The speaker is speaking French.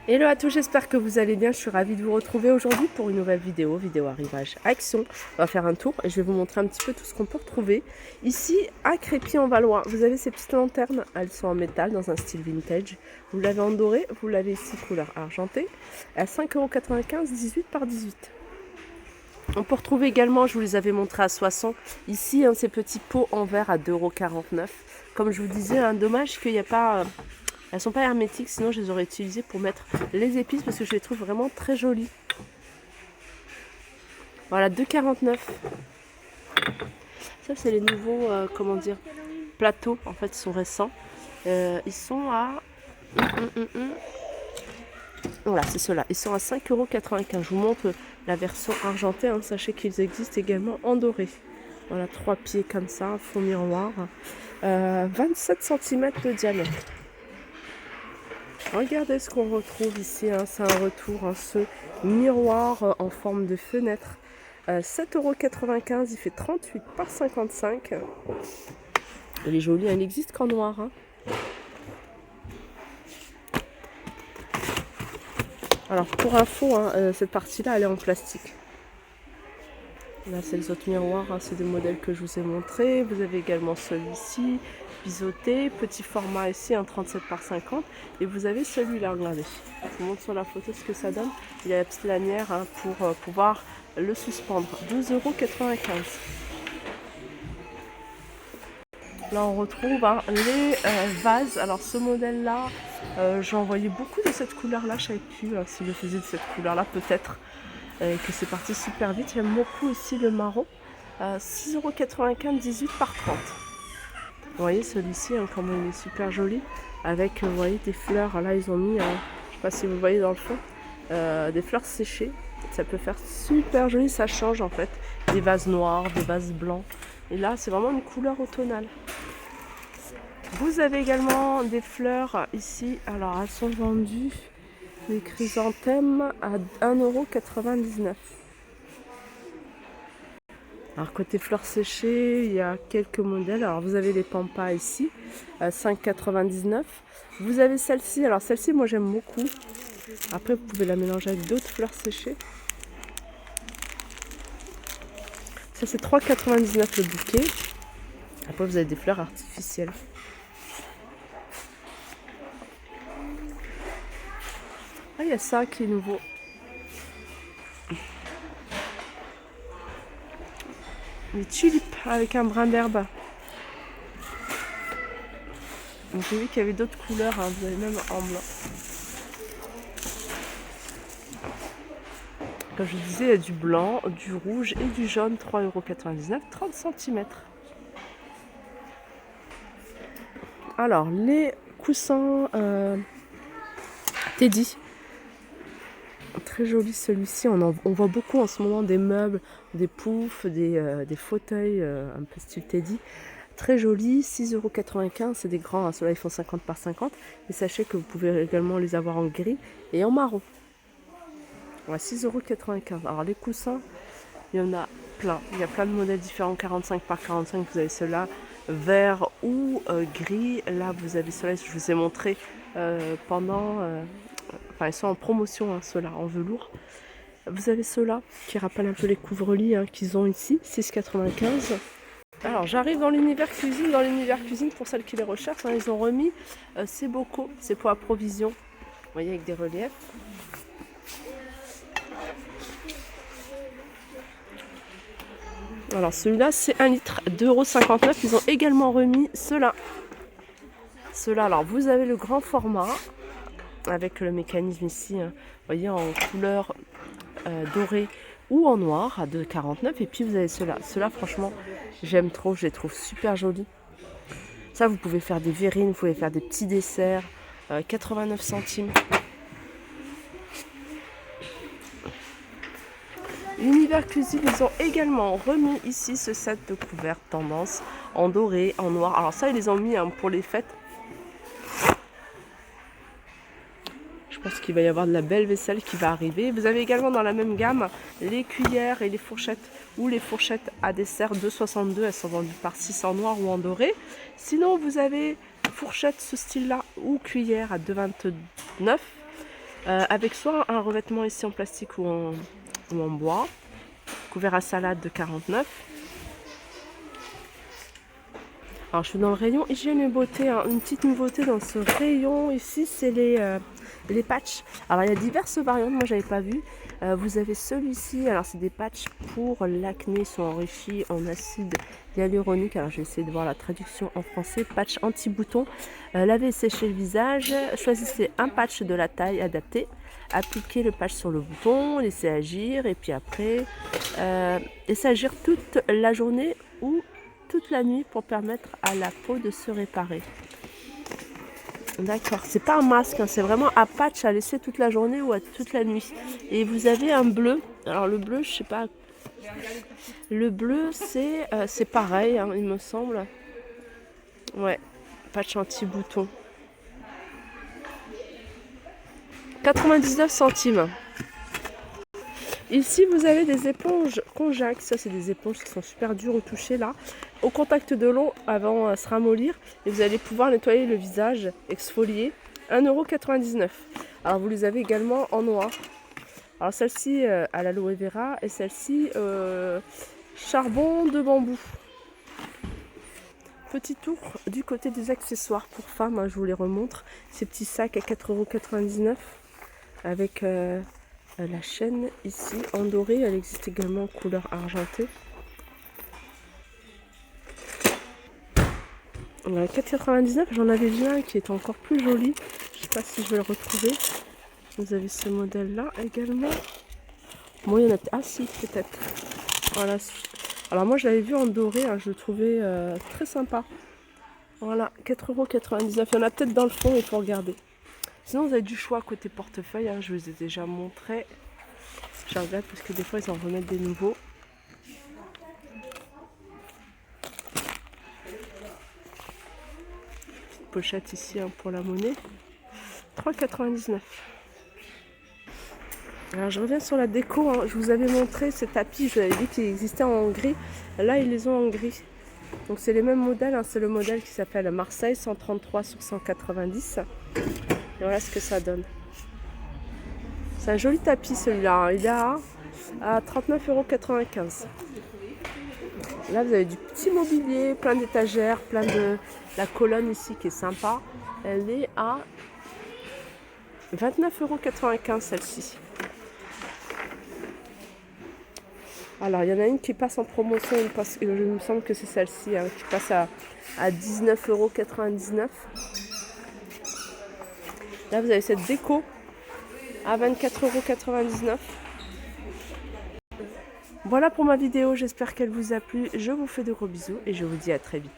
Hello à tous, j'espère que vous allez bien. Je suis ravie de vous retrouver aujourd'hui pour une nouvelle vidéo arrivage action. On va faire un tour et je vais vous montrer un petit peu tout ce qu'on peut retrouver. Ici, à Crépy-en-Valois, vous avez ces petites lanternes. Elles sont en métal dans un style vintage. Vous l'avez en doré, vous l'avez ici couleur argentée. À 5,95 €, 18 par 18. On peut retrouver également, je vous les avais montrés à Soissons, ici ces petits pots en verre à 2,49 €. Comme je vous disais, dommage qu'il n'y a pas... elles sont pas hermétiques, sinon je les aurais utilisées pour mettre les épices parce que je les trouve vraiment très jolies. Voilà, 2,49 €. Ça, c'est les nouveaux, comment dire, plateaux. En fait, ils sont récents. Ils sont à... Voilà, c'est ceux-là. Ils sont à 5,95 €. Je vous montre la version argentée. Sachez qu'ils existent également en doré. Voilà, 3 pieds comme ça, fond miroir. 27 cm de diamètre. Regardez ce qu'on retrouve ici, c'est un retour, ce miroir en forme de fenêtre. 7,95 €, il fait 38 par 55. Il est joli, il n'existe qu'en noir. Alors pour info, cette partie-là, elle est en plastique. Là, c'est les autres miroirs, c'est des modèles que je vous ai montrés. Vous avez également celui-ci, biseauté, petit format ici, 37 par 50. Et vous avez celui-là, regardez. Je vous montre sur la photo ce que ça donne. Il y a la petite lanière pour pouvoir le suspendre. 12,95 €. Là, on retrouve les vases. Alors, ce modèle-là, j'en voyais beaucoup de cette couleur-là. Je ne savais plus si je faisais de cette couleur-là, peut-être. Que c'est parti super vite. J'aime beaucoup ici le marron. 6,95 €, 18 par 30. Vous voyez celui-ci, comment il est super joli. Avec, vous voyez, des fleurs. Là, ils ont mis, je ne sais pas si vous voyez dans le fond, des fleurs séchées. Ça peut faire super joli, ça change en fait. Des vases noirs, des vases blancs. Et là, c'est vraiment une couleur automnale. Vous avez également des fleurs ici. Alors, elles sont vendues, les chrysanthèmes, à 1,99 €. Alors côté fleurs séchées, il y a quelques modèles. Alors vous avez les pampas ici, à 5,99 €. Vous avez celle-ci. Alors celle-ci, moi j'aime beaucoup. Après, vous pouvez la mélanger avec d'autres fleurs séchées. Ça, c'est 3,99 € le bouquet. Après, vous avez des fleurs artificielles. Ah, il y a ça qui est nouveau. Les tulipes avec un brin d'herbe. J'ai vu qu'il y avait d'autres couleurs, vous avez même en blanc. Comme je vous disais, il y a du blanc, du rouge et du jaune, 3,99 €, 30 cm. Alors, les coussins Teddy. Très joli celui-ci. On voit beaucoup en ce moment des meubles, des poufs, des fauteuils un peu style Teddy. Très joli, 6,95 €. C'est des grands, ceux-là ils font 50 par 50. Et sachez que vous pouvez également les avoir en gris et en marron. Ouais, 6,95 €. Alors les coussins, il y en a plein. Il y a plein de modèles différents, 45 par 45. Vous avez ceux-là, vert ou gris. Là, vous avez ceux-là, je vous ai montré pendant... Enfin, ils sont en promotion, ceux-là, en velours. Vous avez ceux-là, qui rappellent un peu les couvre-lits qu'ils ont ici, 6,95 €. Alors, j'arrive dans l'univers cuisine. Dans l'univers cuisine, pour celles qui les recherchent, ils ont remis ces bocaux, ces pots à provision. Vous voyez, avec des reliefs. Alors celui-là, c'est 1 litre, 2,59 €. Ils ont également remis ceux-là. Ceux-là, alors vous avez le grand format, avec le mécanisme ici, vous voyez, en couleur dorée ou en noir, à 2,49 €. Et puis vous avez ceux-là. Ceux-là, franchement, j'aime trop, je les trouve super jolis. Ça, vous pouvez faire des verrines, vous pouvez faire des petits desserts, 89 centimes. L'univers cuisine, ils ont également remis ici ce set de couverts tendance en doré, en noir. Alors ça, ils les ont mis pour les fêtes. Je pense qu'il va y avoir de la belle vaisselle qui va arriver. Vous avez également dans la même gamme les cuillères et les fourchettes, ou les fourchettes à dessert 2,62 €. Elles sont vendues par 6 en noir ou en doré. Sinon, vous avez fourchettes ce style-là ou cuillère à 2,29 €. avec soit un revêtement ici en plastique ou en bois, couvert à salade de 49. Alors je suis dans le rayon hygiène et beauté, hein. Une petite nouveauté dans ce rayon ici, c'est les patchs. Alors il y a diverses variantes, moi j'avais pas vu. Vous avez celui-ci, alors c'est des patchs pour l'acné, ils sont enrichis en acide hyaluronique. Alors je vais essayer de voir la traduction en français. Patch anti-bouton, lavez et séchez le visage, choisissez un patch de la taille adaptée. Appliquez le patch sur le bouton, laissez agir et puis après laissez agir toute la journée ou toute la nuit pour permettre à la peau de se réparer. D'accord, c'est pas un masque, hein, c'est vraiment un patch à laisser toute la journée ou à toute la nuit. Et vous avez un bleu. Alors le bleu, je sais pas. Le bleu, c'est pareil, hein, il me semble. Ouais, patch anti-bouton. 99 centimes. Ici, vous avez des éponges Conjax. Ça, c'est des éponges qui sont super dures au toucher là. Au contact de l'eau, avant à se ramollir. Et vous allez pouvoir nettoyer le visage, exfolier. 1,99 €. Alors, vous les avez également en noir. Alors, celle-ci à l'aloe vera et celle-ci charbon de bambou. Petit tour du côté des accessoires pour femmes. Hein, je vous les remontre. Ces petits sacs à 4,99 € avec... la chaîne ici en doré, elle existe également en couleur argentée. 4,99 €, j'en avais vu un qui est encore plus joli. Je sais pas si je vais le retrouver. Vous avez ce modèle là également. Bon, il y en a. Ah si, peut-être. Voilà. Alors moi je l'avais vu en doré, hein, je le trouvais très sympa. Voilà, 4,99 €. Il y en a peut-être dans le fond, il faut regarder. Sinon vous avez du choix côté portefeuille, hein, je vous ai déjà montré. Je regarde parce que des fois ils en remettent des nouveaux. Petite pochette ici, hein, pour la monnaie. 3,99 €. Alors je reviens sur la déco, hein. Je vous avais montré ces tapis, je vous avais dit qu'ils existaient en gris. Là ils les ont en gris. Donc c'est les mêmes modèles, hein. C'est le modèle qui s'appelle Marseille 133 sur 190. Et voilà ce que ça donne. C'est un joli tapis celui-là, hein. Il est à 39,95 €. Là vous avez du petit mobilier, plein d'étagères, plein de... La colonne ici qui est sympa, elle est à 29,95 € celle-ci. Alors il y en a une qui passe en promotion, il me semble que c'est celle-ci, hein, qui passe à 19,99 €. Là vous avez cette déco à 24,99 €. Voilà pour ma vidéo, j'espère qu'elle vous a plu. Je vous fais de gros bisous et je vous dis à très vite.